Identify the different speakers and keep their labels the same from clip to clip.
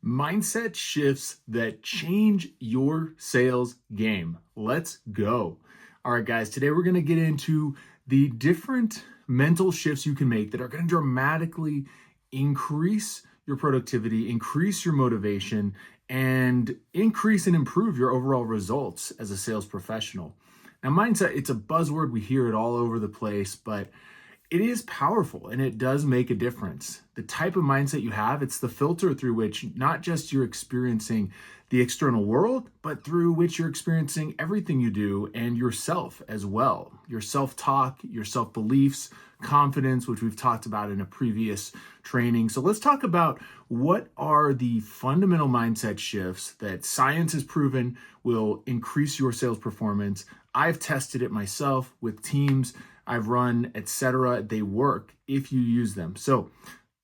Speaker 1: Mindset shifts that change your sales game. Let's go. All right, guys, today we're going to get into the different mental shifts you can make that are going to dramatically increase your productivity, increase your motivation, and increase and improve your overall results as a sales professional. Now, mindset, it's a buzzword. We hear it all over the place, but it is powerful and it does make a difference. The type of mindset you have, it's the filter through which not just you're experiencing the external world, but through which you're experiencing everything you do and yourself as well. Your self-talk, your self-beliefs, confidence, which we've talked about in a previous training. So let's talk about what are the fundamental mindset shifts that science has proven will increase your sales performance. I've tested it myself with teams I've run, etc. They work if you use them. So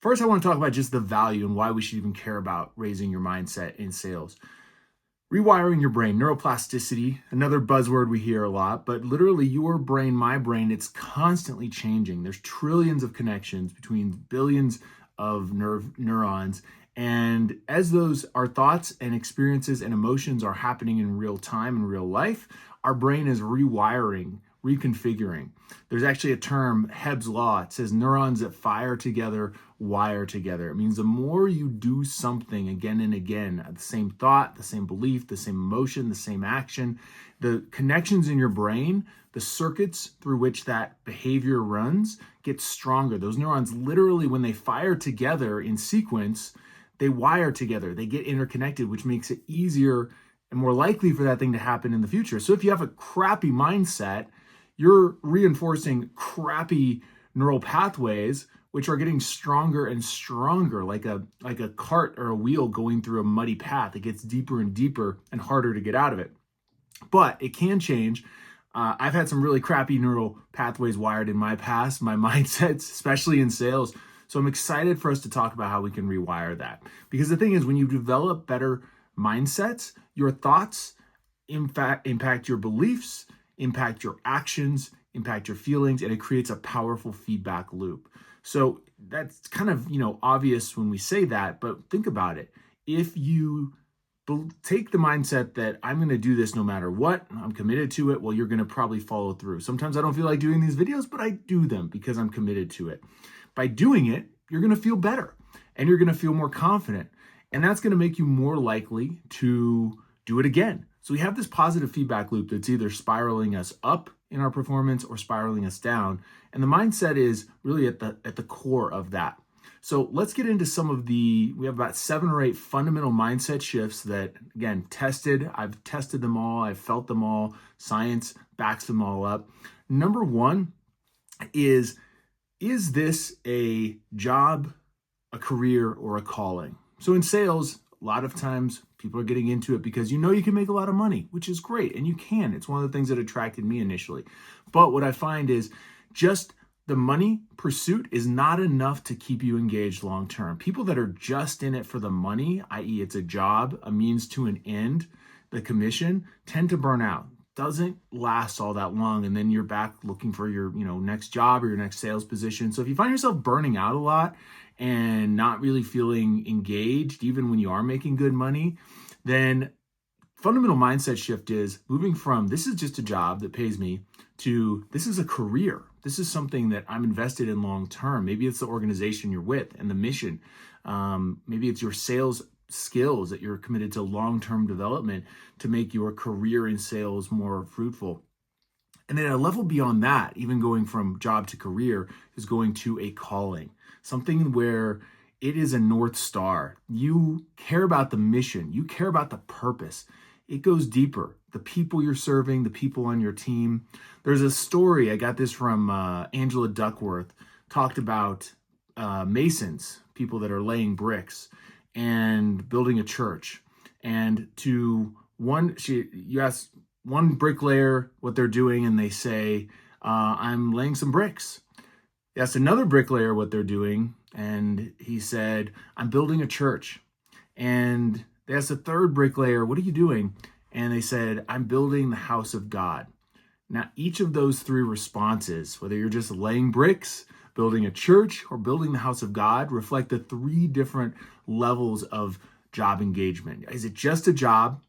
Speaker 1: first I want to talk about just the value and why we should even care about raising your mindset in sales. Rewiring your brain, neuroplasticity, another buzzword we hear a lot, but literally your brain, my brain, it's constantly changing. There's trillions of connections between billions of neurons. And as our thoughts and experiences and emotions are happening in real time, in real life, our brain is rewiring, reconfiguring. There's actually a term, Hebb's law. It says neurons that fire together, wire together. It means the more you do something again and again, the same thought, the same belief, the same emotion, the same action, the connections in your brain, the circuits through which that behavior runs get stronger. Those neurons literally, when they fire together in sequence, they wire together, they get interconnected, which makes it easier and more likely for that thing to happen in the future. So if you have a crappy mindset, you're reinforcing crappy neural pathways, which are getting stronger and stronger, like a cart or a wheel going through a muddy path. It gets deeper and deeper and harder to get out of it. But it can change. I've had some really crappy neural pathways wired in my past, my mindsets, especially in sales. So I'm excited for us to talk about how we can rewire that. Because the thing is, when you develop better mindsets, your thoughts impact your beliefs, impact your actions, impact your feelings, and it creates a powerful feedback loop. So that's kind of, obvious when we say that, but think about it. If you take the mindset that I'm going to do this no matter what, I'm committed to it, well, you're going to probably follow through. Sometimes I don't feel like doing these videos, but I do them because I'm committed to it. By doing it, you're going to feel better and you're going to feel more confident. And that's going to make you more likely to do it again. So we have this positive feedback loop that's either spiraling us up in our performance or spiraling us down. And the mindset is really at the core of that. So let's get into we have about 7 or 8 fundamental mindset shifts that, again, I've tested them all. I've felt them all. Science backs them all up. Number 1 is this a job, a career, or a calling? So in sales, a lot of times people are getting into it because you can make a lot of money, which is great. And you can. It's one of the things that attracted me initially. But what I find is just the money pursuit is not enough to keep you engaged long term. People that are just in it for the money, i.e. it's a job, a means to an end, the commission, tend to burn out. Doesn't last all that long. And then you're back looking for your next job or your next sales position. So if you find yourself burning out a lot and not really feeling engaged, even when you are making good money, then fundamental mindset shift is moving from this is just a job that pays me to this is a career. This is something that I'm invested in long term. Maybe it's the organization you're with and the mission. Maybe it's your sales skills that you're committed to long-term development to make your career in sales more fruitful. And then a level beyond that, even going from job to career, is going to a calling, something where it is a North Star. You care about the mission. You care about the purpose. It goes deeper. The people you're serving, the people on your team. There's a story, I got this from Angela Duckworth, talked about masons, people that are laying bricks and building a church. And you ask one bricklayer what they're doing, and they say, I'm laying some bricks. You ask another bricklayer what they're doing, and he said, I'm building a church. And they asked a third bricklayer, what are you doing? And they said, I'm building the house of God. Now, each of those 3 responses, whether you're just laying bricks, building a church, or building the house of God, reflect the 3 different levels of job engagement? Is it just a job,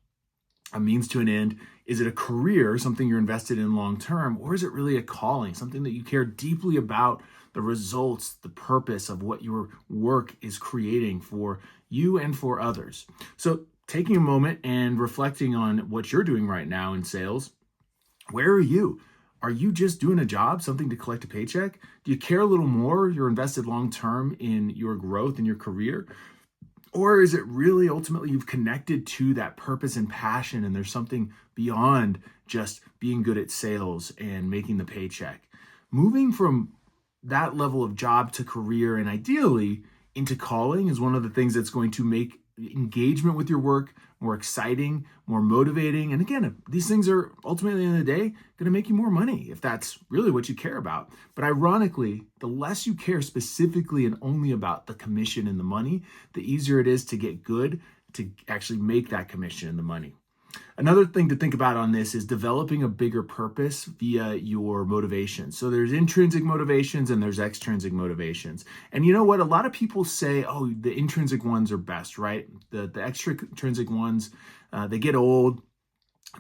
Speaker 1: a means to an end? Is it a career, something you're invested in long term? Or is it really a calling, something that you care deeply about the results, the purpose of what your work is creating for you and for others? So taking a moment and reflecting on what you're doing right now in sales, where are you? Are you just doing a job, something to collect a paycheck? Do you care a little more? You're invested long term in your growth in your career? Or is it really ultimately you've connected to that purpose and passion, and there's something beyond just being good at sales and making the paycheck? Moving from that level of job to career and ideally into calling is one of the things that's going to make engagement with your work more exciting, more motivating. And again, these things are ultimately, in the day, going to make you more money if that's really what you care about. But ironically, the less you care specifically and only about the commission and the money, the easier it is to get good, to actually make that commission and the money. Another thing to think about on this is developing a bigger purpose via your motivation. So there's intrinsic motivations and there's extrinsic motivations. And you know what? A lot of people say, oh, the intrinsic ones are best, right? The extrinsic ones, they get old.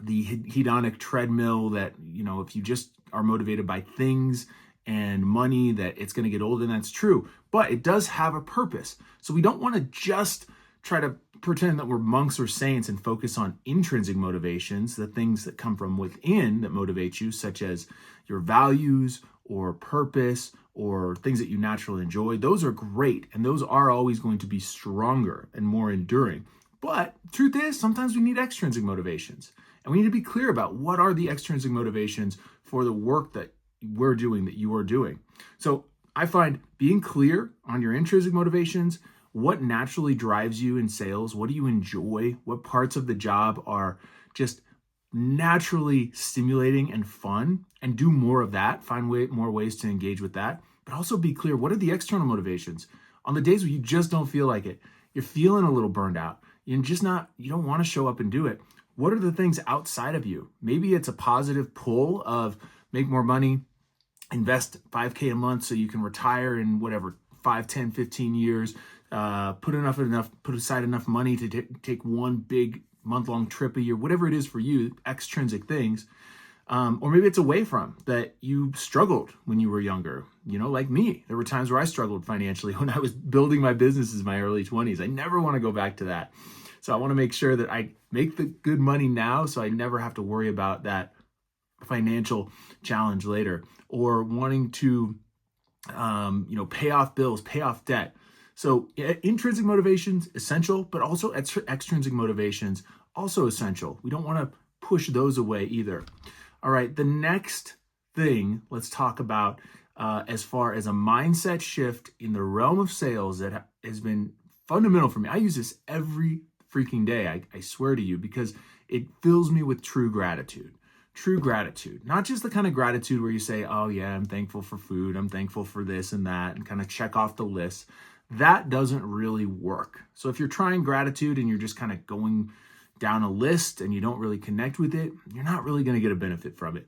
Speaker 1: The hedonic treadmill that, if you just are motivated by things and money, that it's going to get old, and that's true. But it does have a purpose. So we don't want to just try to pretend that we're monks or saints and focus on intrinsic motivations, the things that come from within that motivate you, such as your values or purpose or things that you naturally enjoy. Those are great, and those are always going to be stronger and more enduring. But truth is, sometimes we need extrinsic motivations, and we need to be clear about what are the extrinsic motivations for the work that we're doing, that you are doing. So I find being clear on your intrinsic motivations, what naturally drives you in sales, what do you enjoy, what parts of the job are just naturally stimulating and fun, and do more of that, find more ways to engage with that. But also be clear, what are the external motivations? On the days where you just don't feel like it, you're feeling a little burned out, you don't want to show up and do it. What are the things outside of you? Maybe it's a positive pull of make more money, invest $5K a month so you can retire in whatever, 5, 10, 15 years, put aside enough money to take one big month-long trip a year, whatever it is for you, extrinsic things. Or maybe it's away from that you struggled when you were younger. Like me, there were times where I struggled financially when I was building my businesses in my early 20s. I never want to go back to that. So I want to make sure that I make the good money now so I never have to worry about that financial challenge later, or wanting to pay off bills, pay off debt. So intrinsic motivations, essential, but also extrinsic motivations, also essential. We don't want to push those away either. All right, the next thing let's talk about as far as a mindset shift in the realm of sales that has been fundamental for me. I use this every freaking day, I swear to you, because it fills me with true gratitude. True gratitude, not just the kind of gratitude where you say, oh yeah, I'm thankful for food, I'm thankful for this and that, and kind of check off the list. That doesn't really work. So if you're trying gratitude and you're just kind of going down a list and you don't really connect with it, you're not really going to get a benefit from it.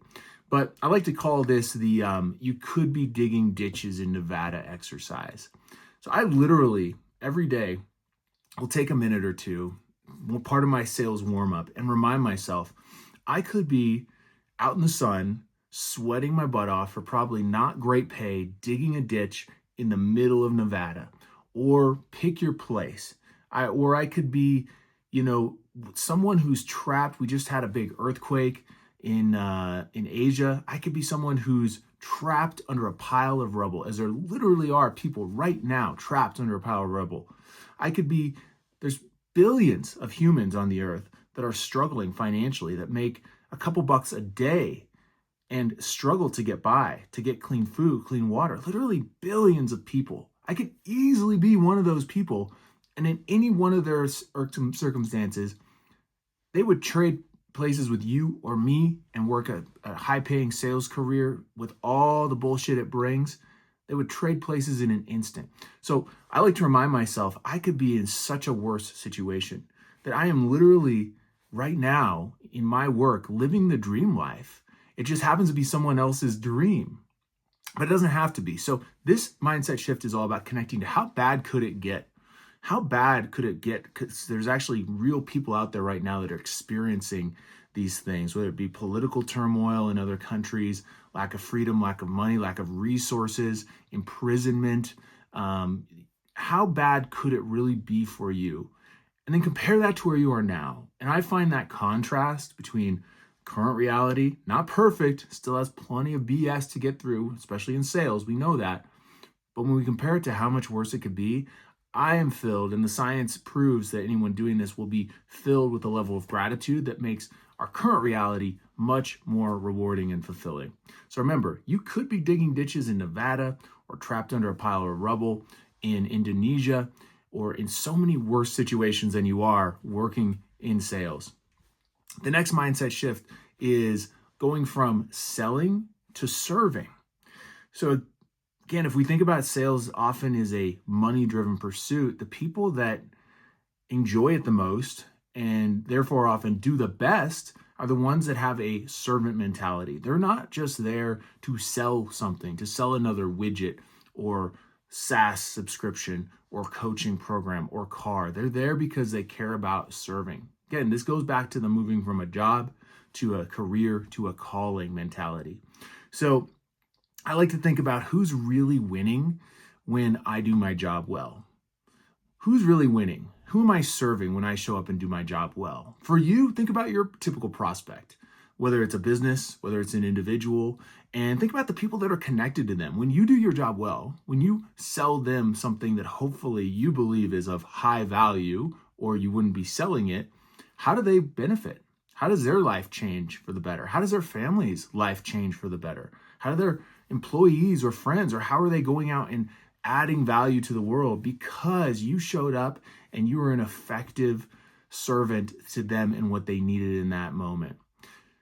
Speaker 1: But I like to call this the you could be digging ditches in Nevada exercise. So I literally every day will take a minute or two, part of my sales warm up, and remind myself I could be out in the sun, sweating my butt off for probably not great pay, digging a ditch in the middle of Nevada. Or pick your place. I could be, someone who's trapped. We just had a big earthquake in Asia. I could be someone who's trapped under a pile of rubble, as there literally are people right now trapped under a pile of rubble. There's billions of humans on the earth that are struggling financially, that make a couple bucks a day and struggle to get by, to get clean food, clean water. Literally billions of people. I could easily be one of those people, and in any one of their circumstances, they would trade places with you or me and work a high-paying sales career with all the bullshit it brings. They would trade places in an instant. So I like to remind myself I could be in such a worse situation, that I am literally right now in my work living the dream life. It just happens to be someone else's dream. But it doesn't have to be. So this mindset shift is all about connecting to how bad could it get? How bad could it get? Because there's actually real people out there right now that are experiencing these things, whether it be political turmoil in other countries, lack of freedom, lack of money, lack of resources, imprisonment. Um, how bad could it really be for you? And then compare that to where you are now. And I find that contrast between current reality, not perfect, still has plenty of BS to get through, especially in sales. We know that. But when we compare it to how much worse it could be, I am filled, and the science proves that anyone doing this will be filled with a level of gratitude that makes our current reality much more rewarding and fulfilling. So remember, you could be digging ditches in Nevada or trapped under a pile of rubble in Indonesia or in so many worse situations than you are working in sales. The next mindset shift is going from selling to serving. So again, if we think about sales often as a money-driven pursuit, the people that enjoy it the most and therefore often do the best are the ones that have a servant mentality. They're not just there to sell something, to sell another widget or SaaS subscription or coaching program or car. They're there because they care about serving. Again, this goes back to the moving from a job to a career to a calling mentality. So I like to think about who's really winning when I do my job well. Who's really winning? Who am I serving when I show up and do my job well? For you, think about your typical prospect, whether it's a business, whether it's an individual, and think about the people that are connected to them. When you do your job well, when you sell them something that hopefully you believe is of high value or you wouldn't be selling it, how do they benefit? How does their life change for the better? How does their family's life change for the better? How do their employees or friends, or how are they going out and adding value to the world because you showed up and you were an effective servant to them and what they needed in that moment?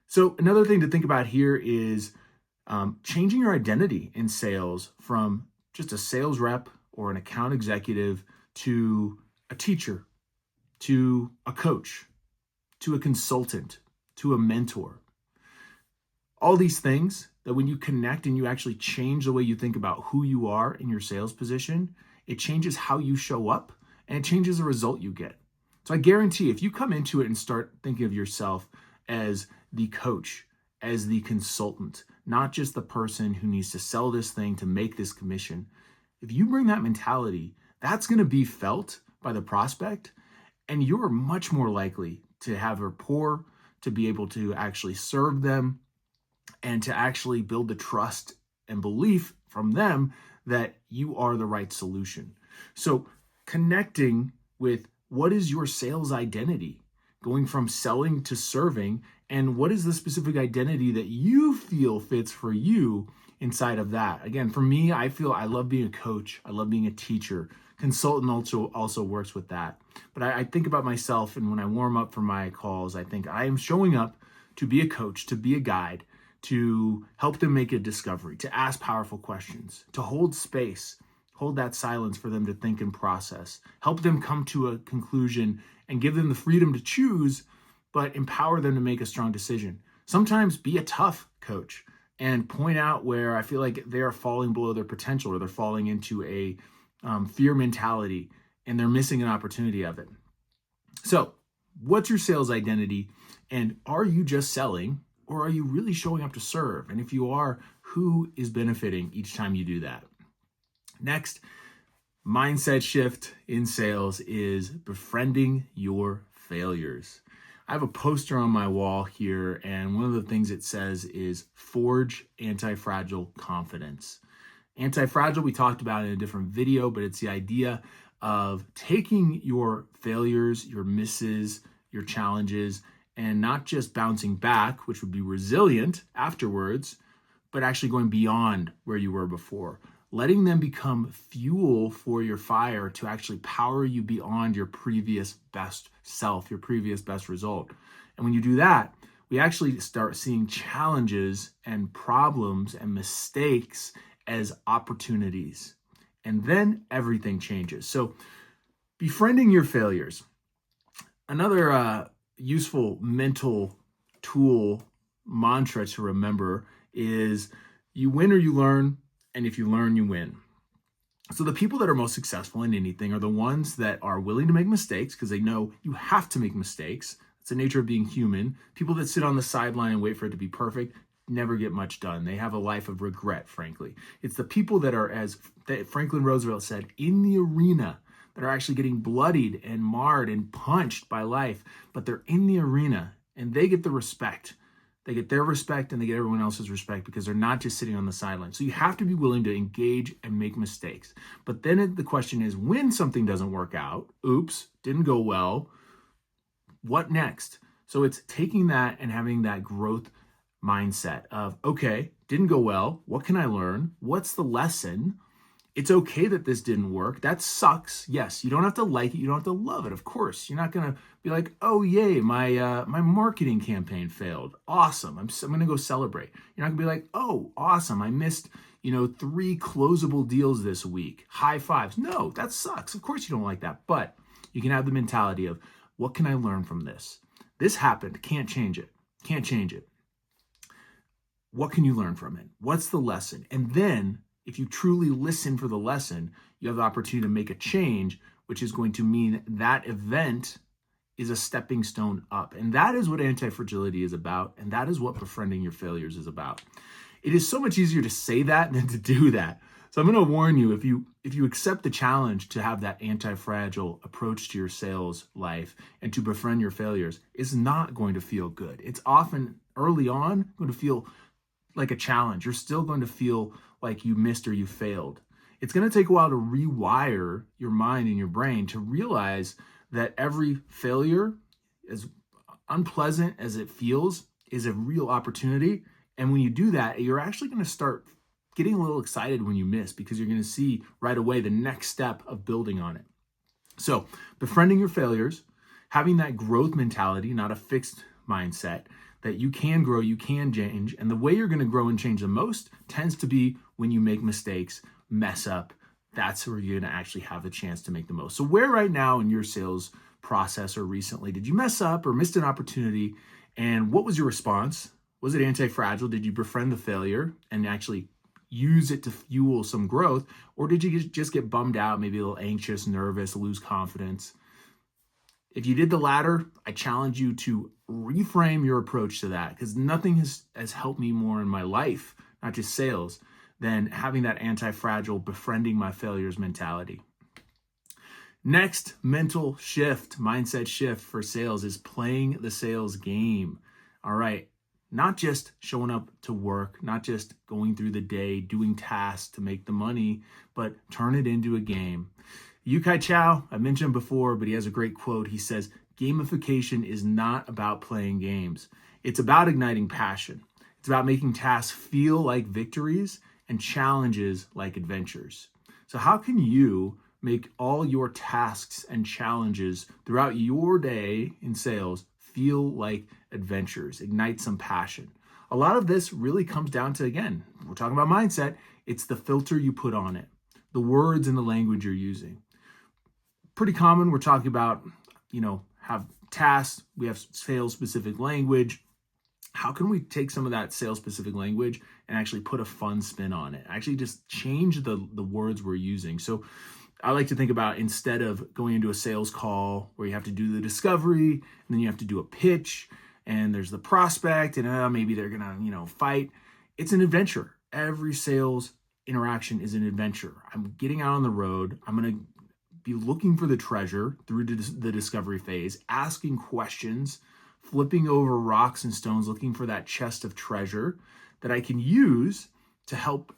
Speaker 1: So another thing to think about here is changing your identity in sales from just a sales rep or an account executive to a teacher, to a coach, to a consultant, to a mentor. All these things that when you connect and you actually change the way you think about who you are in your sales position, it changes how you show up and it changes the result you get. So I guarantee if you come into it and start thinking of yourself as the coach, as the consultant, not just the person who needs to sell this thing to make this commission, if you bring that mentality, that's going to be felt by the prospect, and you're much more likely to have rapport, to be able to actually serve them, and to actually build the trust and belief from them that you are the right solution. So connecting with what is your sales identity, going from selling to serving, and what is the specific identity that you feel fits for you inside of that. Again, for me, I feel I love being a coach. I love being a teacher. Consultant also works with that. But I think about myself, and when I warm up for my calls, I think I am showing up to be a coach, to be a guide, to help them make a discovery, to ask powerful questions, to hold space, hold that silence for them to think and process, help them come to a conclusion and give them the freedom to choose, but empower them to make a strong decision. Sometimes be a tough coach and point out where I feel like they are falling below their potential or they're falling into a fear mentality and they're missing an opportunity of it. So what's your sales identity, and are you just selling, or are you really showing up to serve? And if you are, who is benefiting each time you do that? Next, mindset shift in sales is befriending your failures. I have a poster on my wall here, and one of the things it says is forge anti-fragile confidence. Anti-fragile we talked about in a different video, but it's the idea of taking your failures, your misses, your challenges, and not just bouncing back, which would be resilient afterwards, but actually going beyond where you were before. Letting them become fuel for your fire to actually power you beyond your previous best self, your previous best result. And when you do that, we actually start seeing challenges and problems and mistakes as opportunities. And then everything changes. So befriending your failures. Another useful mental tool mantra to remember is you win or you learn, and if you learn, you win. So the people that are most successful in anything are the ones that are willing to make mistakes because they know you have to make mistakes. It's the nature of being human. People that sit on the sideline and wait for it to be perfect never get much done. They have a life of regret, frankly. It's the people that are, as Franklin Roosevelt said, in the arena, that are actually getting bloodied and marred and punched by life, but they're in the arena and they get the respect. They get their respect and they get everyone else's respect because they're not just sitting on the sideline. So you have to be willing to engage and make mistakes. But then the question is, when something doesn't work out, oops, didn't go well, what next? So it's taking that and having that growth mindset of, okay, didn't go well. What can I learn? What's the lesson? It's okay that this didn't work. That sucks. Yes, you don't have to like it. You don't have to love it. Of course, you're not going to be like, oh, yay, my marketing campaign failed. Awesome. I'm going to go celebrate. You're not going to be like, oh, awesome. I missed, 3 closable deals this week. High fives. No, that sucks. Of course you don't like that. But you can have the mentality of, what can I learn from this? This happened. Can't change it. Can't change it. What can you learn from it? What's the lesson? And then if you truly listen for the lesson, you have the opportunity to make a change, which is going to mean that event is a stepping stone up. And that is what anti-fragility is about. And that is what befriending your failures is about. It is so much easier to say that than to do that. So I'm going to warn you, if you accept the challenge to have that anti-fragile approach to your sales life and to befriend your failures, it's not going to feel good. It's often early on going to feel like a challenge. You're still going to feel like you missed or you failed. It's going to take a while to rewire your mind and your brain to realize that every failure, as unpleasant as it feels, is a real opportunity. And when you do that, you're actually going to start getting a little excited when you miss because you're going to see right away the next step of building on it. So befriending your failures, having that growth mentality, not a fixed mindset, that you can grow, you can change. And the way you're going to grow and change the most tends to be when you make mistakes, mess up. That's where you're going to actually have the chance to make the most. So where right now in your sales process or recently did you mess up or missed an opportunity? And what was your response? Was it anti-fragile? Did you befriend the failure and actually use it to fuel some growth? Or did you just get bummed out, maybe a little anxious, nervous, lose confidence? If you did the latter, I challenge you to reframe your approach to that, because nothing has helped me more in my life, not just sales, than having that anti-fragile, befriending my failures mentality. Next mental shift, mindset shift for sales is playing the sales game. All right, not just showing up to work, not just going through the day, doing tasks to make the money, but turn it into a game. Yukai Chow, I mentioned him before, but he has a great quote. He says, gamification is not about playing games. It's about igniting passion. It's about making tasks feel like victories and challenges like adventures. So how can you make all your tasks and challenges throughout your day in sales feel like adventures, ignite some passion? A lot of this really comes down to, again, we're talking about mindset. It's the filter you put on it, the words and the language you're using. Pretty common. We're talking about, have tasks. We have sales specific language. How can we take some of that sales specific language and actually put a fun spin on it? Actually just change the words we're using. So I like to think about, instead of going into a sales call where you have to do the discovery and then you have to do a pitch and there's the prospect and maybe they're going to, fight. It's an adventure. Every sales interaction is an adventure. I'm getting out on the road. I'm going to be looking for the treasure through the discovery phase, asking questions, flipping over rocks and stones, looking for that chest of treasure that I can use to help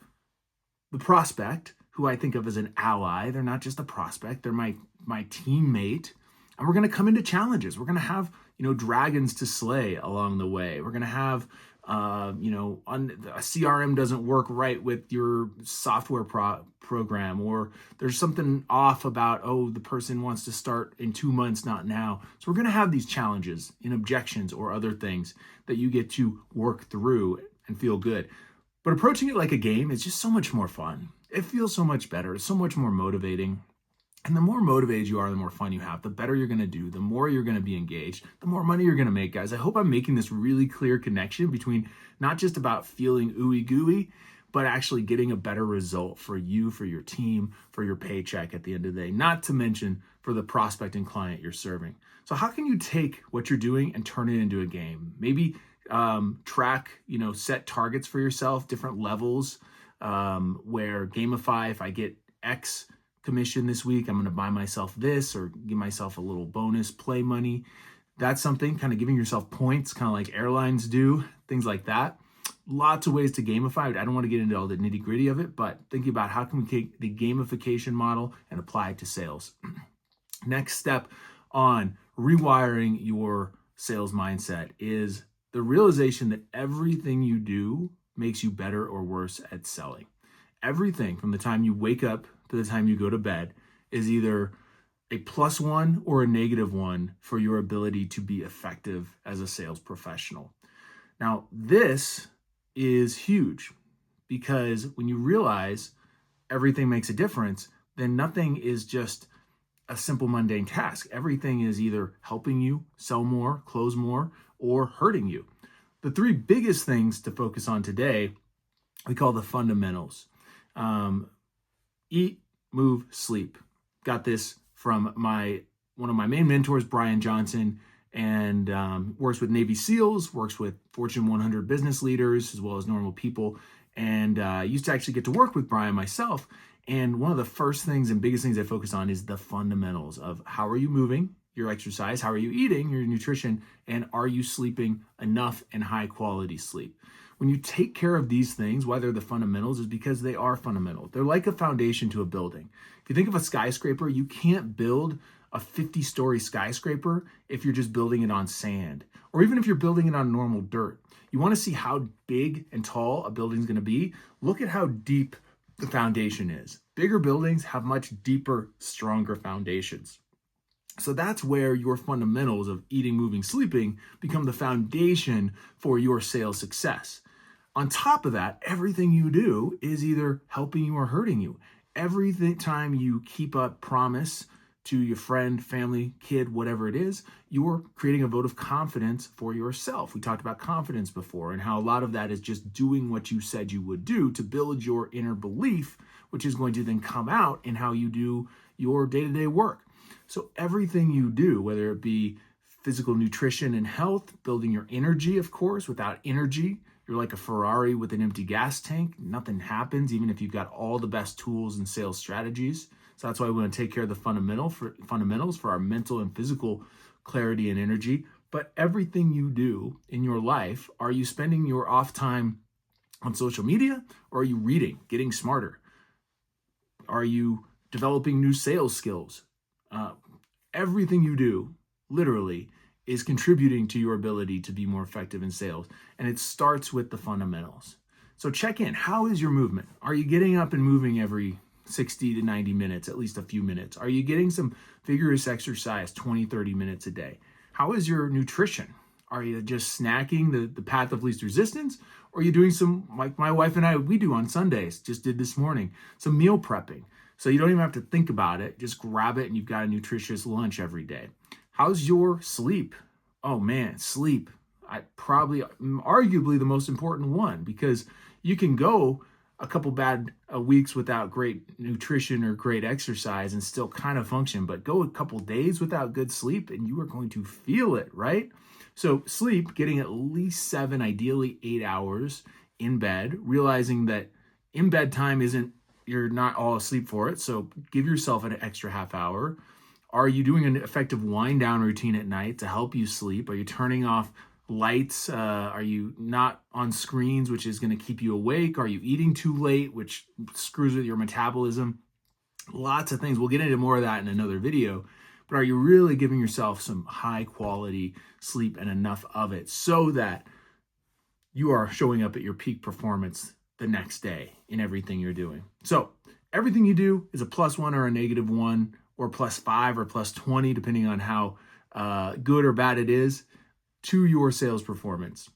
Speaker 1: the prospect, who I think of as an ally. They're not just a prospect, they're my teammate. And we're going to come into challenges. We're going to have, dragons to slay along the way. We're going to have, a CRM doesn't work right with your software program, or there's something off about, the person wants to start in 2 months, not now. So we're going to have these challenges in objections or other things that you get to work through and feel good. But approaching it like a game is just so much more fun. It feels so much better. It's so much more motivating. And the more motivated you are, the more fun you have, the better you're going to do, the more you're going to be engaged, the more money you're going to make, guys. I hope I'm making this really clear connection between not just about feeling ooey gooey, but actually getting a better result for you, for your team, for your paycheck at the end of the day, not to mention for the prospect and client you're serving. So how can you take what you're doing and turn it into a game? Maybe track, set targets for yourself, different levels, where gamify, if I get X commission this week, I'm going to buy myself this or give myself a little bonus play money. That's something, kind of giving yourself points, kind of like airlines do, things like that. Lots of ways to gamify. I don't want to get into all the nitty gritty of it, but thinking about how can we take the gamification model and apply it to sales. Next step on rewiring your sales mindset is the realization that everything you do makes you better or worse at selling. Everything from the time you wake up to the time you go to bed is either a +1 or a -1 for your ability to be effective as a sales professional. Now, this is huge because when you realize everything makes a difference, then nothing is just a simple mundane task. Everything is either helping you sell more, close more, or hurting you. The three biggest things to focus on today, we call the fundamentals. Eat, move, sleep. Got this from one of my main mentors, Brian Johnson, and works with Navy SEALs, works with Fortune 100 business leaders, as well as normal people. And used to actually get to work with Brian myself. And one of the first things and biggest things I focus on is the fundamentals of how are you moving, your exercise, how are you eating, your nutrition, and are you sleeping enough and high quality sleep? When you take care of these things, why they're the fundamentals is because they are fundamental. They're like a foundation to a building. If you think of a skyscraper, you can't build a 50-story skyscraper if you're just building it on sand, or even if you're building it on normal dirt. You want to see how big and tall a building's going to be? Look at how deep the foundation is. Bigger buildings have much deeper, stronger foundations. So that's where your fundamentals of eating, moving, sleeping become the foundation for your sales success. On top of that, everything you do is either helping you or hurting you. Every time you keep a promise to your friend, family, kid, whatever it is, you're creating a vote of confidence for yourself. We talked about confidence before and how a lot of that is just doing what you said you would do to build your inner belief, which is going to then come out in how you do your day-to-day work. So everything you do, whether it be physical nutrition and health, building your energy, of course. Without energy, you're like a Ferrari with an empty gas tank. Nothing happens, even if you've got all the best tools and sales strategies. So that's why we want to take care of the fundamentals for our mental and physical clarity and energy. But everything you do in your life, are you spending your off time on social media, or are you reading, getting smarter? Are you developing new sales skills? Everything you do, literally, is contributing to your ability to be more effective in sales. And it starts with the fundamentals. So check in. How is your movement? Are you getting up and moving every 60 to 90 minutes, at least a few minutes? Are you getting some vigorous exercise 20, 30 minutes a day? How is your nutrition? Are you just snacking the path of least resistance? Or are you doing some, like my wife and I, we do on Sundays, just did this morning, some meal prepping? So you don't even have to think about it. Just grab it and you've got a nutritious lunch every day. How's your sleep? Oh man, sleep. Arguably the most important one, because you can go a couple bad weeks without great nutrition or great exercise and still kind of function, but go a couple days without good sleep and you are going to feel it, right? So sleep, getting at least 7, ideally 8 hours in bed, realizing that in bed time you're not all asleep for it. So give yourself an extra half hour. Are you doing an effective wind down routine at night to help you sleep? Are you turning off lights? Are you not on screens, which is going to keep you awake? Are you eating too late, which screws with your metabolism? Lots of things. We'll get into more of that in another video. But are you really giving yourself some high quality sleep and enough of it so that you are showing up at your peak performance the next day in everything you're doing? So everything you do is a +1 or a -1 or +5 or +20, depending on how good or bad it is to your sales performance.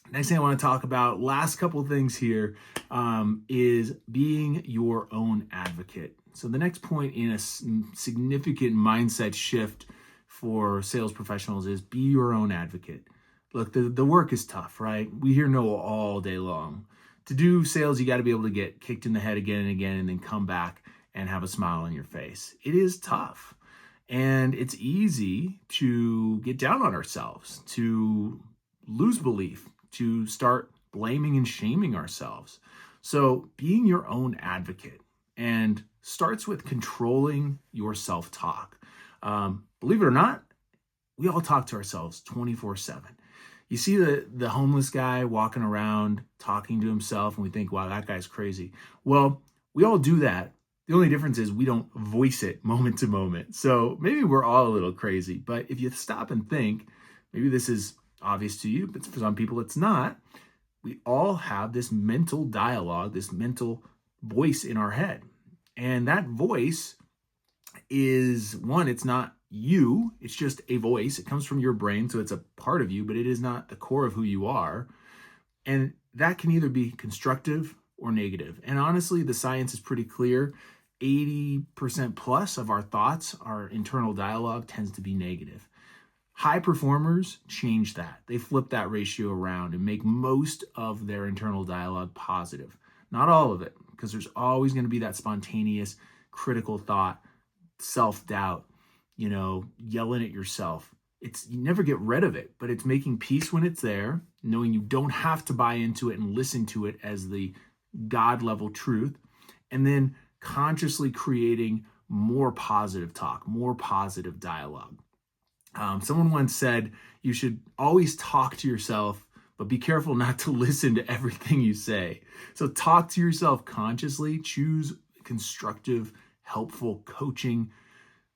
Speaker 1: Next thing I want to talk about, last couple things here, is being your own advocate. So the next point in a significant mindset shift for sales professionals is be your own advocate. Look, the work is tough, right? We hear no all day long. To do sales, you got to be able to get kicked in the head again and again and then come back and have a smile on your face. It is tough. And it's easy to get down on ourselves, to lose belief, to start blaming and shaming ourselves. So being your own advocate and starts with controlling your self-talk. Believe it or not, we all talk to ourselves 24/7. You see the homeless guy walking around talking to himself and we think, wow, that guy's crazy. Well, we all do that. The only difference is we don't voice it moment to moment. So maybe we're all a little crazy, but if you stop and think, maybe this is obvious to you, but for some people it's not. We all have this mental dialogue, this mental voice in our head. And that voice is one, it's not you, it's just a voice. It comes from your brain, so it's a part of you, but it is not the core of who you are. And that can either be constructive or negative. And honestly, the science is pretty clear. 80% plus of our thoughts, our internal dialogue, tends to be negative. High performers change that. They flip that ratio around and make most of their internal dialogue positive. Not all of it, because there's always going to be that spontaneous, critical thought, self-doubt, yelling at yourself. You never get rid of it, but it's making peace when it's there, knowing you don't have to buy into it and listen to it as the God level truth, and then consciously creating more positive talk, more positive dialogue. Someone once said you should always talk to yourself, but be careful not to listen to everything you say. So talk to yourself consciously, choose constructive, helpful coaching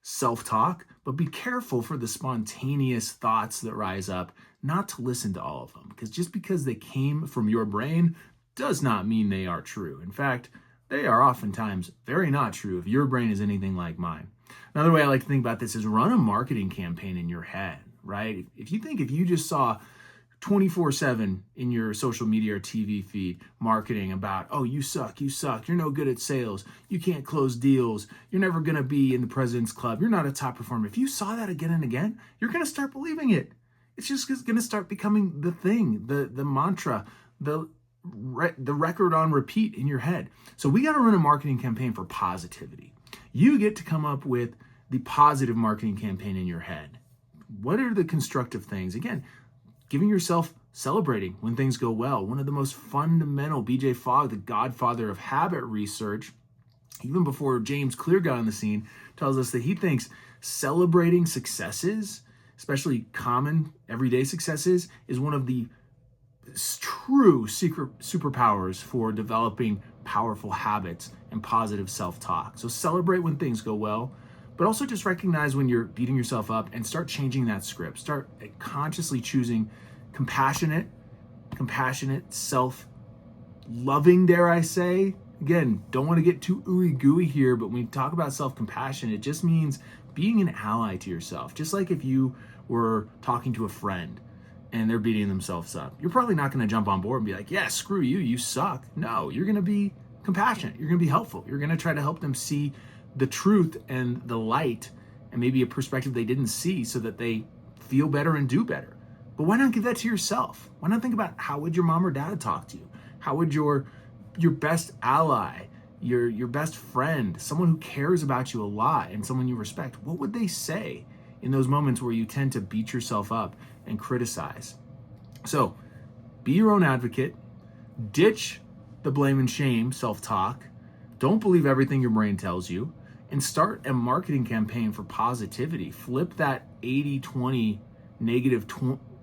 Speaker 1: self-talk, but be careful for the spontaneous thoughts that rise up, not to listen to all of them, because just because they came from your brain does not mean they are true. In fact, they are oftentimes very not true if your brain is anything like mine. Another way I like to think about this is run a marketing campaign in your head, right? If you just saw 24/7 in your social media or TV feed marketing about, oh, you suck, you're no good at sales, you can't close deals, you're never going to be in the President's Club, you're not a top performer. If you saw that again and again, you're going to start believing it. It's just going to start becoming the thing, the mantra, the record on repeat in your head. So we got to run a marketing campaign for positivity. You get to come up with the positive marketing campaign in your head. What are the constructive things? Again, giving yourself celebrating when things go well. One of the most fundamental, B.J. Fogg, the godfather of habit research, even before James Clear got on the scene, tells us that he thinks celebrating successes, especially common everyday successes, is one of the true secret superpowers for developing powerful habits and positive self-talk. So celebrate when things go well, but also just recognize when you're beating yourself up and start changing that script. Start consciously choosing compassionate, self-loving, dare I say. Again, don't want to get too ooey gooey here, but when we talk about self-compassion, it just means being an ally to yourself. Just like if you were talking to a friend and they're beating themselves up, you're probably not going to jump on board and be like, yeah, screw you, you suck. No, you're going to be compassionate. You're going to be helpful. You're going to try to help them see the truth and the light and maybe a perspective they didn't see so that they feel better and do better. But why not give that to yourself? Why not think about how would your mom or dad talk to you? How would your best ally, your best friend, someone who cares about you a lot and someone you respect, what would they say in those moments where you tend to beat yourself up and criticize? So be your own advocate, ditch the blame and shame self-talk, don't believe everything your brain tells you, and start a marketing campaign for positivity. Flip that 80-20 negative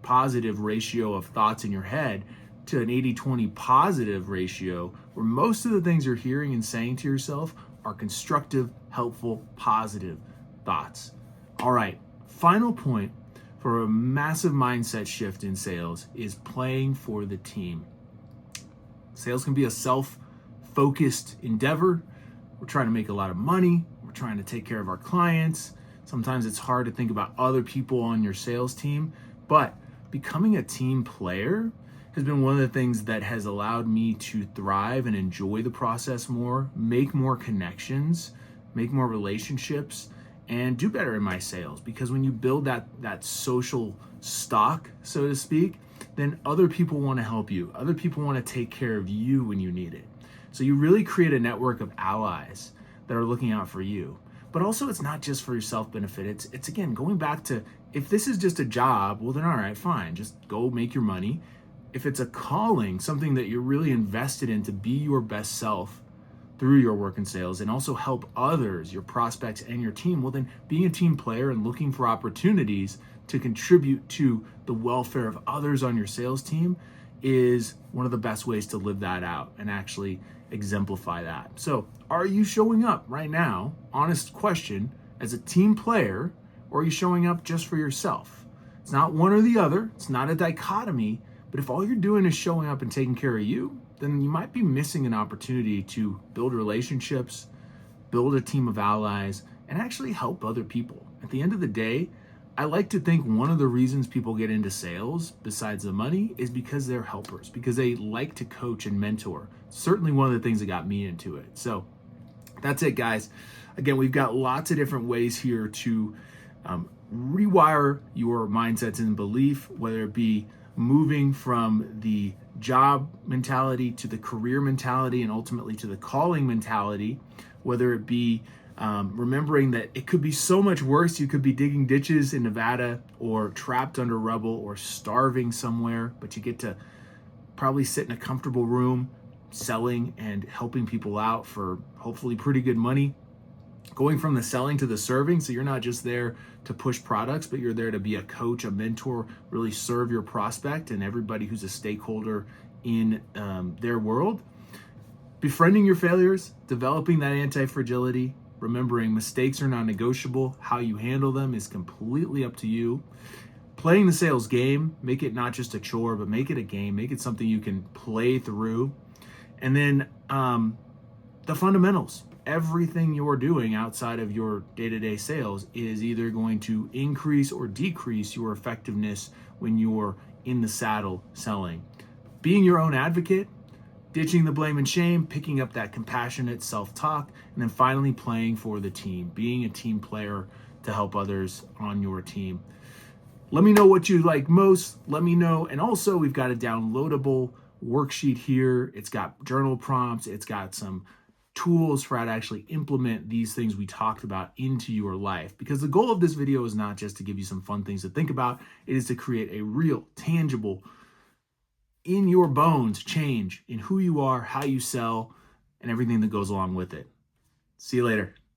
Speaker 1: positive ratio of thoughts in your head to an 80-20 positive ratio where most of the things you're hearing and saying to yourself are constructive, helpful, positive thoughts. All right, final point for a massive mindset shift in sales is playing for the team. Sales can be a self-focused endeavor. We're trying to make a lot of money. We're trying to take care of our clients. Sometimes it's hard to think about other people on your sales team, but becoming a team player has been one of the things that has allowed me to thrive and enjoy the process more, make more connections, make more relationships, and do better in my sales. Because when you build that social stock, so to speak, then other people want to help you. Other people want to take care of you when you need it. So you really create a network of allies that are looking out for you. But also, it's not just for your self-benefit. It's again, going back to, if this is just a job, well then all right, fine. Just go make your money. If it's a calling, something that you're really invested in to be your best self through your work in sales and also help others, your prospects and your team, well then being a team player and looking for opportunities to contribute to the welfare of others on your sales team is one of the best ways to live that out and actually exemplify that. So, are you showing up right now, honest question, as a team player, or are you showing up just for yourself? It's not one or the other, it's not a dichotomy, but if all you're doing is showing up and taking care of you, then you might be missing an opportunity to build relationships, build a team of allies, and actually help other people. At the end of the day, I like to think one of the reasons people get into sales, besides the money, is because they're helpers, because they like to coach and mentor. Certainly one of the things that got me into it. So that's it, guys. Again, we've got lots of different ways here to rewire your mindsets and belief, whether it be moving from the job mentality to the career mentality and ultimately to the calling mentality, whether it be remembering that it could be so much worse. You could be digging ditches in Nevada or trapped under rubble or starving somewhere, but you get to probably sit in a comfortable room selling and helping people out for hopefully pretty good money. Going from the selling to the serving, so you're not just there to push products, but you're there to be a coach, a mentor, really serve your prospect and everybody who's a stakeholder in their world. Befriending your failures, developing that anti-fragility, remembering mistakes are non-negotiable. How you handle them is completely up to you. Playing the sales game, make it not just a chore, but make it a game. Make it something you can play through. And then the fundamentals. Everything you're doing outside of your day-to-day sales is either going to increase or decrease your effectiveness when you're in the saddle selling. Being your own advocate, ditching the blame and shame, picking up that compassionate self-talk, and then finally playing for the team, being a team player to help others on your team. Let me know what you like most. Let me know. And also, we've got a downloadable worksheet here. It's got journal prompts. It's got some tools for how to actually implement these things we talked about into your life. Because the goal of this video is not just to give you some fun things to think about. It is to create a real, tangible, in your bones change in who you are, how you sell, and everything that goes along with it. See you later.